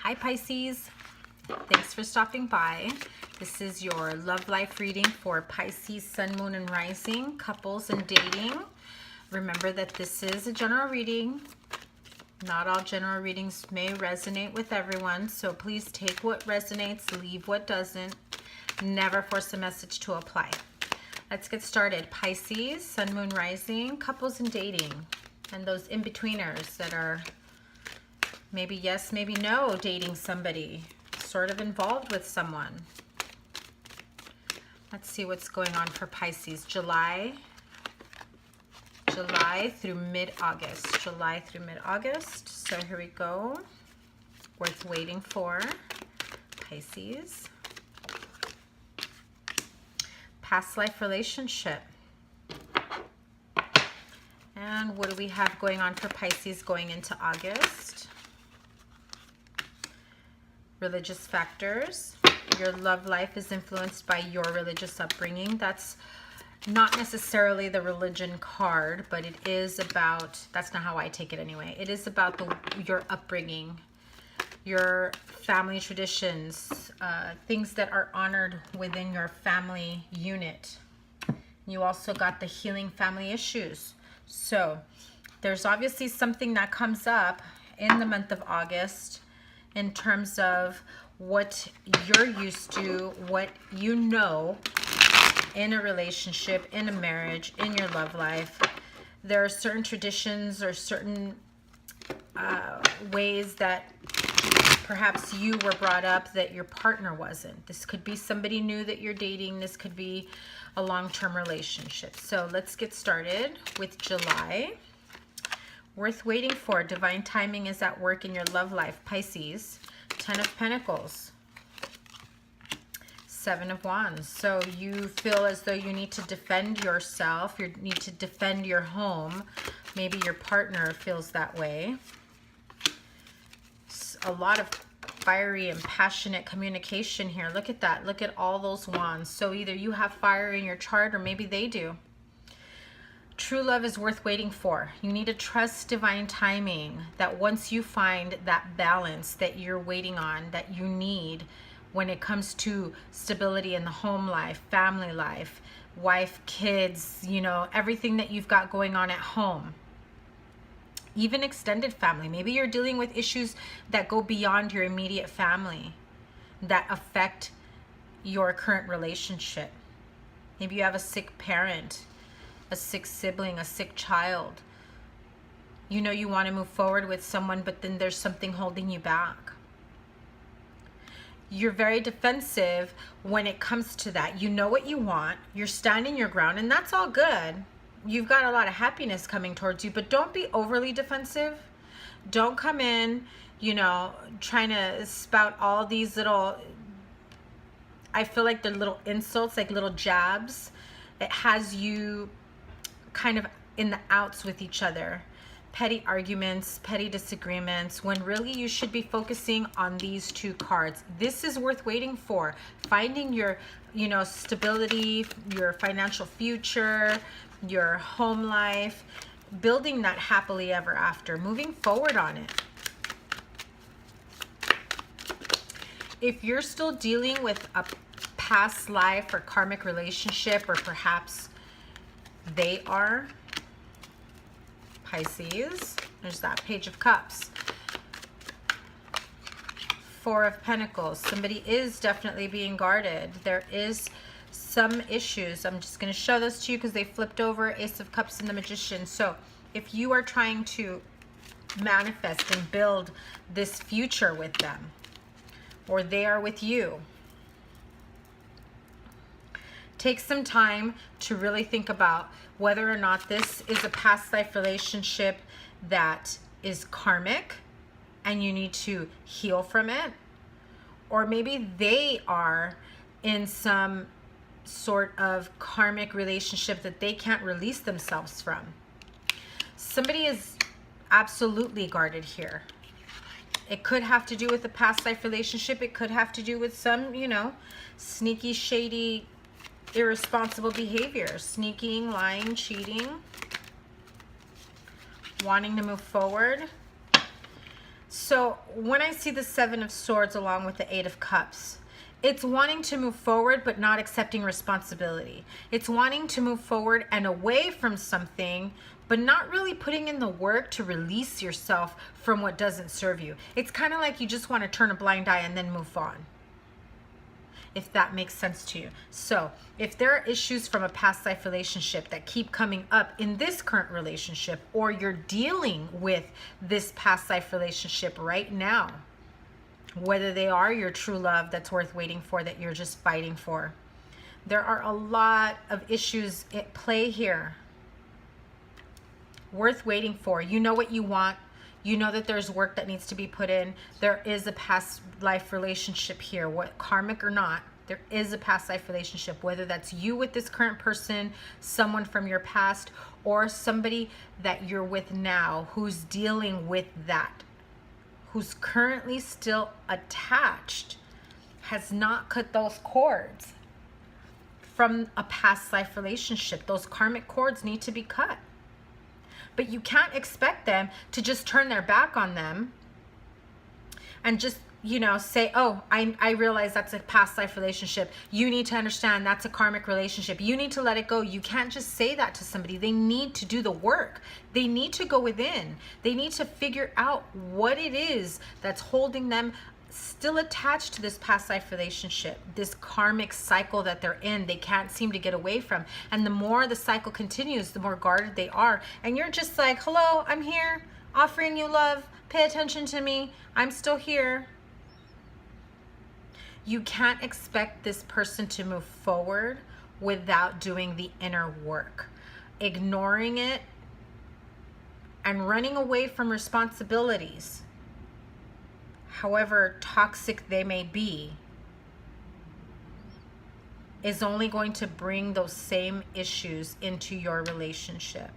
Hi Pisces, thanks for stopping by. This is your love life reading for Pisces, Sun, Moon, and Rising, couples and dating. Remember that this is a general reading. Not all general readings may resonate with everyone, so please take what resonates, leave what doesn't. Never force a message to apply. Let's get started. Pisces, Sun, Moon, Rising, couples and dating, and those in-betweeners that are maybe yes, maybe no, dating somebody, sort of involved with someone. Let's see what's going on for Pisces. July through mid-August. July through mid-August. So here we go. Worth waiting for, Pisces. Past life relationship. And what do we have going on for Pisces going into August? Religious factors. Your love life is influenced by your religious upbringing. That's not necessarily the religion card, but it is about, that's not how I take it anyway. It is about your upbringing, your family traditions, things that are honored within your family unit. You also got the healing family issues. So there's obviously something that comes up in the month of August in terms of what you're used to, what you know in a relationship, in a marriage, in your love life. There are certain traditions or certain ways that perhaps you were brought up that your partner wasn't. This could be somebody new that you're dating. This could be a long-term relationship. So let's get started with July. Worth waiting for. Divine timing is at work in your love life, Pisces. 10 of Pentacles. 7 of Wands. So you feel as though you need to defend yourself. You need to defend your home. Maybe your partner feels that way. A lot of fiery and passionate communication here. Look at that. Look at all those wands. So either you have fire in your chart or maybe they do. True love is worth waiting for. You need to trust divine timing, that once you find that balance that you're waiting on, that you need when it comes to stability in the home life, family life, wife, kids, you know, everything that you've got going on at home. Even extended family. Maybe you're dealing with issues that go beyond your immediate family that affect your current relationship. Maybe you have a sick parent, a sick sibling, a sick child. You know you want to move forward with someone, but then there's something holding you back. You're very defensive when it comes to that. You know what you want. You're standing your ground, and that's all good. You've got a lot of happiness coming towards you, but don't be overly defensive. Don't come in, you know, trying to spout all these little, I feel like they're little insults, like little jabs. It has you kind of in the outs with each other. Petty arguments, petty disagreements, when really you should be focusing on these two cards. This is worth waiting for. Finding your, you know, stability, your financial future, your home life, building that happily ever after, moving forward on it. If you're still dealing with a past life or karmic relationship, or perhaps they are, Pisces, there's that Page of Cups. 4 of Pentacles. Somebody is definitely being guarded. There is some issues. I'm just going to show those to you because they flipped over. Ace of Cups and the Magician. So if you are trying to manifest and build this future with them, or they are with you, take some time to really think about whether or not this is a past life relationship that is karmic and you need to heal from it, or maybe they are in some sort of karmic relationship that they can't release themselves from. Somebody is absolutely guarded here. It could have to do with a past life relationship. It could have to do with some, you know, sneaky, shady, irresponsible behavior. Sneaking, lying, cheating. Wanting to move forward. So when I see the Seven of Swords along with the Eight of Cups, it's wanting to move forward but not accepting responsibility. It's wanting to move forward and away from something but not really putting in the work to release yourself from what doesn't serve you. It's kind of like you just want to turn a blind eye and then move on, if that makes sense to you. So if there are issues from a past life relationship that keep coming up in this current relationship, or you're dealing with this past life relationship right now, whether they are your true love that's worth waiting for, that you're just fighting for, there are a lot of issues at play here worth waiting for. You know what you want. You know that there's work that needs to be put in. There is a past life relationship here, what karmic or not. There is a past life relationship, whether that's you with this current person, someone from your past, or somebody that you're with now who's dealing with that, who's currently still attached, has not cut those cords from a past life relationship. Those karmic cords need to be cut. But you can't expect them to just turn their back on them and just, you know, say, oh, I realize that's a past life relationship. You need to understand that's a karmic relationship. You need to let it go. You can't just say that to somebody. They need to do the work. They need to go within. They need to figure out what it is that's holding them still attached to this past life relationship, this karmic cycle that they're in. They can't seem to get away from. And the more the cycle continues, the more guarded they are. And you're just like, hello, I'm here, offering you love. Pay attention to me. I'm still here. You can't expect this person to move forward without doing the inner work. Ignoring it and running away from responsibilities, however toxic they may be, is only going to bring those same issues into your relationship.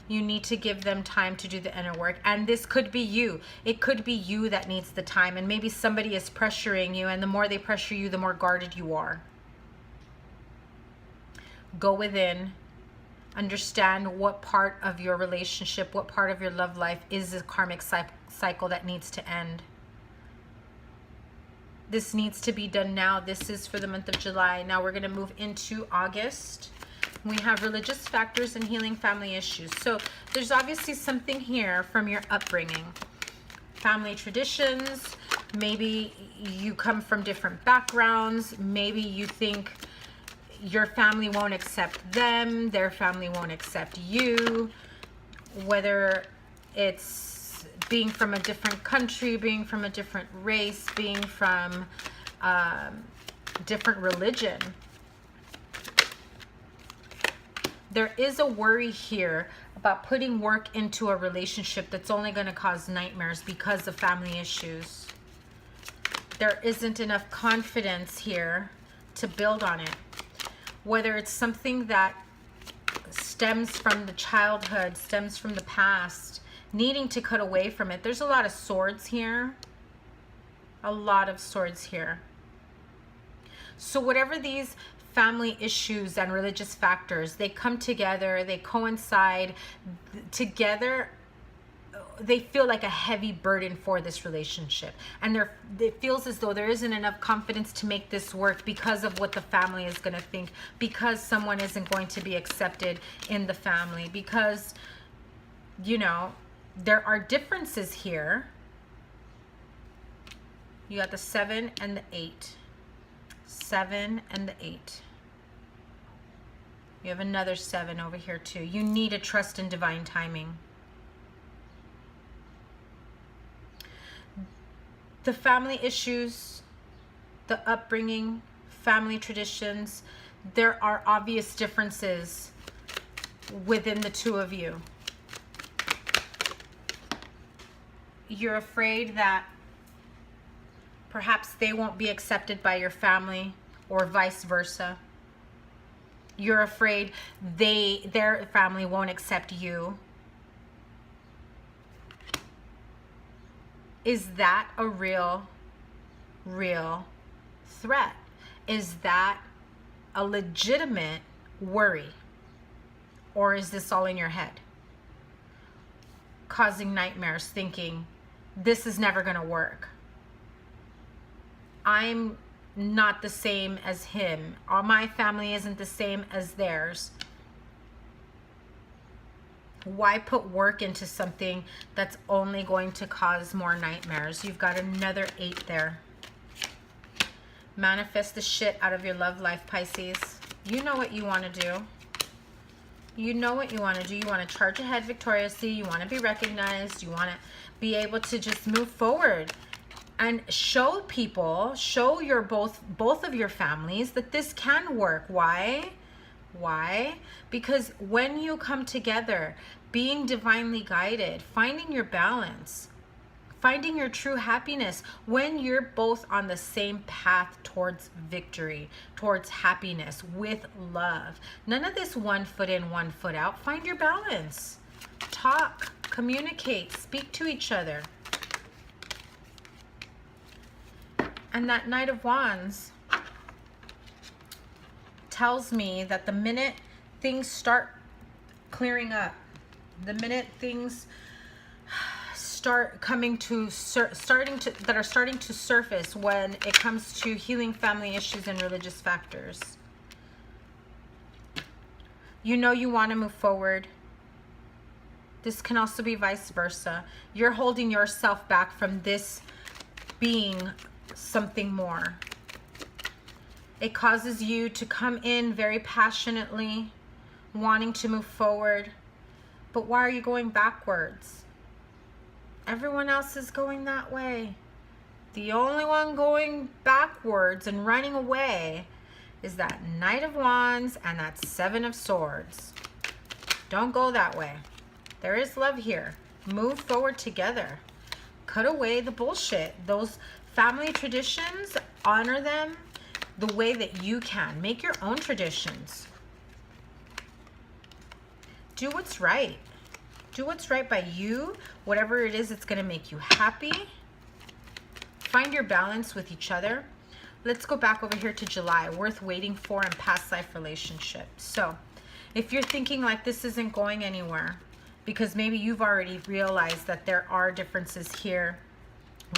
You need to give them time to do the inner work. And this could be you. It could be you that needs the time. And maybe somebody is pressuring you. And the more they pressure you, the more guarded you are. Go within. Understand what part of your relationship, what part of your love life is a karmic cycle that needs to end. This needs to be done now. This is for the month of July. Now we're going to move into August. We have religious factors and healing family issues. So there's obviously something here from your upbringing. Family traditions. Maybe you come from different backgrounds. Maybe you think your family won't accept them. Their family won't accept you. Whether it's being from a different country, being from a different race, being from different religion. There is a worry here about putting work into a relationship that's only going to cause nightmares because of family issues. There isn't enough confidence here to build on it. Whether it's something that stems from the childhood, stems from the past, needing to cut away from it. There's a lot of swords here. A lot of swords here. So whatever these family issues and religious factors, they come together, they coincide together. They feel like a heavy burden for this relationship. And it feels as though there isn't enough confidence to make this work because of what the family is going to think, because someone isn't going to be accepted in the family, because, you know, there are differences here. You got the 7 and the 8. 7 and the 8. You have another 7 over here too. You need to trust in divine timing. The family issues, the upbringing, family traditions, there are obvious differences within the two of you. You're afraid that perhaps they won't be accepted by your family, or vice versa. You're afraid their family won't accept you. Is that a real threat? Is that a legitimate worry? Or is this all in your head? causing nightmares thinking this is never going to work. I'm not the same as him. Or my family isn't the same as theirs. Why put work into something that's only going to cause more nightmares? You've got another 8 there. Manifest the shit out of your love life, Pisces. You know what you want to do. You know what you want to do. You want to charge ahead victoriously. You want to be recognized. You want to be able to just move forward and show people, show your both of your families that this can work. Why? Why? Because when you come together, being divinely guided, finding your balance, finding your true happiness, when you're both on the same path towards victory, towards happiness, with love. None of this 1 foot in, 1 foot out. Find your balance. Talk, communicate, speak to each other. And that Knight of Wands tells me that the minute things start clearing up, the minute things start coming to starting to surface when it comes to healing family issues and religious factors, you know you want to move forward. This can also be vice versa. You're holding yourself back from this being something more. It causes you to come in very passionately, wanting to move forward. But why are you going backwards? Everyone else is going that way. The only one going backwards and running away is that Knight of Wands and that 7 of Swords. Don't go that way. There is love here. Move forward together. Cut away the bullshit. Those family traditions, honor them the way that you can. Make your own traditions. Do what's right. Do what's right by you, whatever it is that's going to make you happy. Find your balance with each other. Let's go back over here to July. Worth waiting for and past life relationships. So if you're thinking like this isn't going anywhere, because maybe you've already realized that there are differences here,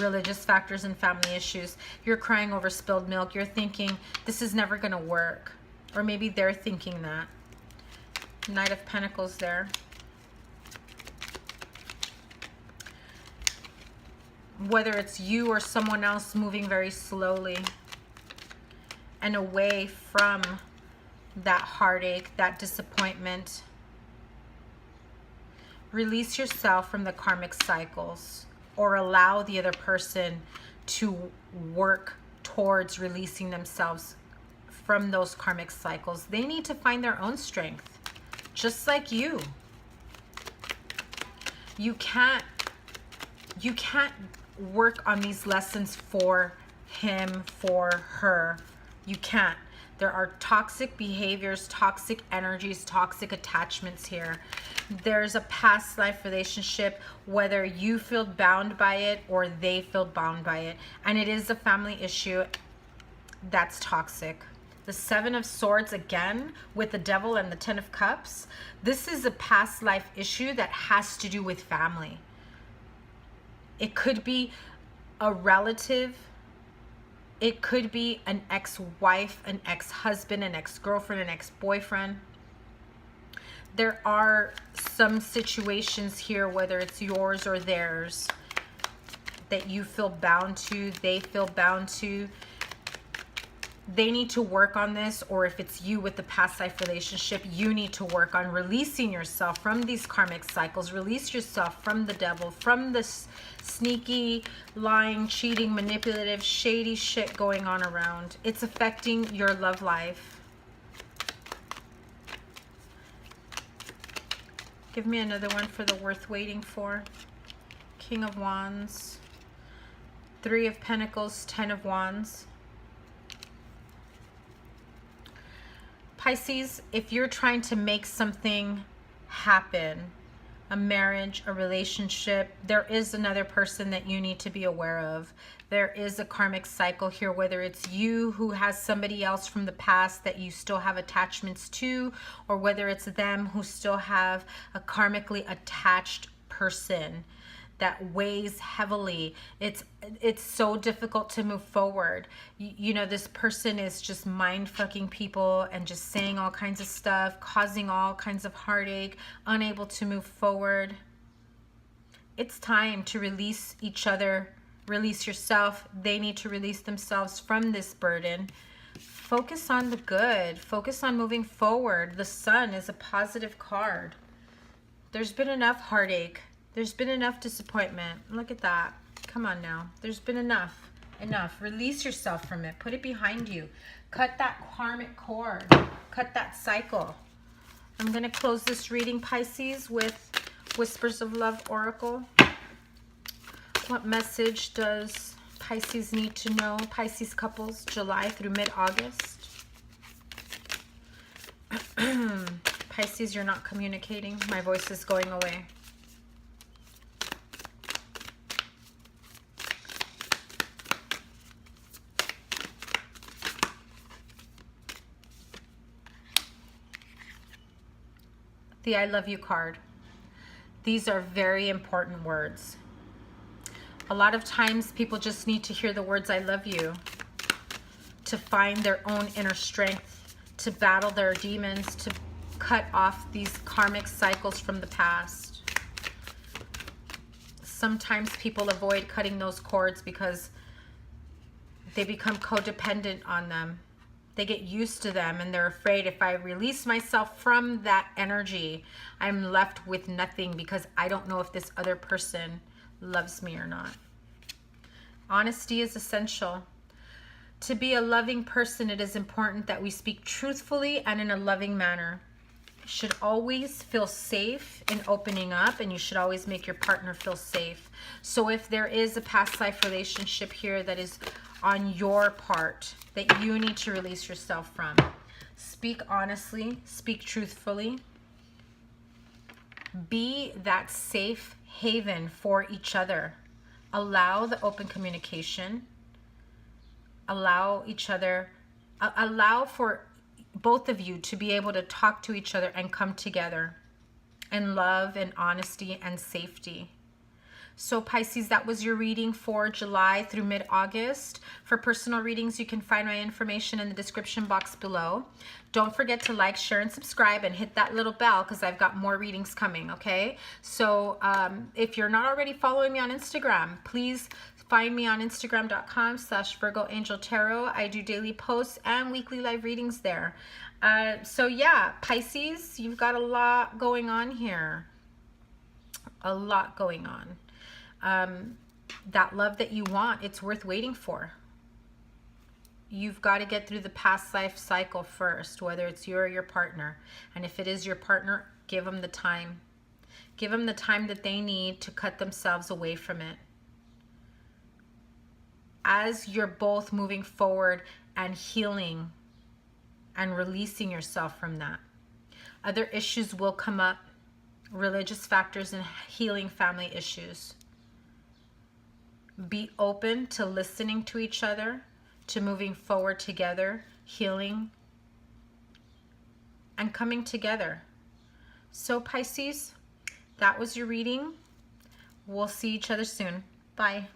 religious factors and family issues, you're crying over spilled milk, you're thinking this is never going to work, or maybe they're thinking that. Knight of Pentacles there. Whether it's you or someone else moving very slowly and away from that heartache, that disappointment. Release yourself from the karmic cycles, or allow the other person to work towards releasing themselves from those karmic cycles. They need to find their own strength, just like you. You can't work on these lessons for him, for her. You can't. There are toxic behaviors, toxic energies, toxic attachments here. There's a past life relationship, whether you feel bound by it or they feel bound by it. And it is a family issue that's toxic. The 7 of Swords again with the Devil and the 10 of Cups. This is a past life issue that has to do with family. It could be a relative. It could be an ex-wife, an ex-husband, an ex-girlfriend, an ex-boyfriend. There are some situations here, whether it's yours or theirs, that you feel bound to, they feel bound to. They need to work on this, or if it's you with the past life relationship, you need to work on releasing yourself from these karmic cycles. Release yourself from the devil, from this sneaky, lying, cheating, manipulative, shady shit going on around. It's affecting your love life. Give me another one for the worth waiting for. King of Wands, 3 of Pentacles, 10 of Wands. Pisces, if you're trying to make something happen, a marriage, a relationship, there is another person that you need to be aware of. There is a karmic cycle here, whether it's you who has somebody else from the past that you still have attachments to, or whether it's them who still have a karmically attached person that weighs heavily. It's so difficult to move forward. You know, this person is just mind fucking people and just saying all kinds of stuff, causing all kinds of heartache, unable to move forward. It's time to release each other, release yourself. They need to release themselves from this burden. Focus on the good. Focus on moving forward. The Sun is a positive card. There's been enough heartache. There's been enough disappointment. Look at that. Come on now. There's been enough. Enough. Release yourself from it. Put it behind you. Cut that karmic cord. Cut that cycle. I'm going to close this reading, Pisces, with Whispers of Love Oracle. What message does Pisces need to know? Pisces couples, July through mid-August. Pisces, you're not communicating. My voice is going away. The I love you card. These are very important words. A lot of times people just need to hear the words I love you to find their own inner strength, to battle their demons, to cut off these karmic cycles from the past. Sometimes people avoid cutting those cords because they become codependent on them. They get used to them and they're afraid if I release myself from that energy, I'm left with nothing because I don't know if this other person loves me or not. Honesty is essential. To be a loving person, it is important that we speak truthfully and in a loving manner. You should always feel safe in opening up, and you should always make your partner feel safe. So if there is a past life relationship here that is on your part that you need to release yourself from, speak honestly, speak truthfully. Be that safe haven for each other. Allow the open communication. Allow each other, allow for both of you to be able to talk to each other and come together in love and honesty and safety. So Pisces, that was your reading for July through mid-August. For personal readings, you can find my information in the description box below. Don't forget to like, share, and subscribe, and hit that little bell because I've got more readings coming, okay? So if you're not already following me on Instagram, please find me on Instagram.com/Virgoangeltarot. I do daily posts and weekly live readings there. So yeah, Pisces, you've got a lot going on here. A lot going on. That love that you want, it's worth waiting for. You've got to get through the past life cycle first, whether it's you or your partner. And if it is your partner, give them the time. Give them the time that they need to cut themselves away from it. As you're both moving forward and healing and releasing yourself from that, other issues will come up, religious factors and healing family issues. Be open to listening to each other, to moving forward together, healing, and coming together. So Pisces, that was your reading. We'll see each other soon. Bye.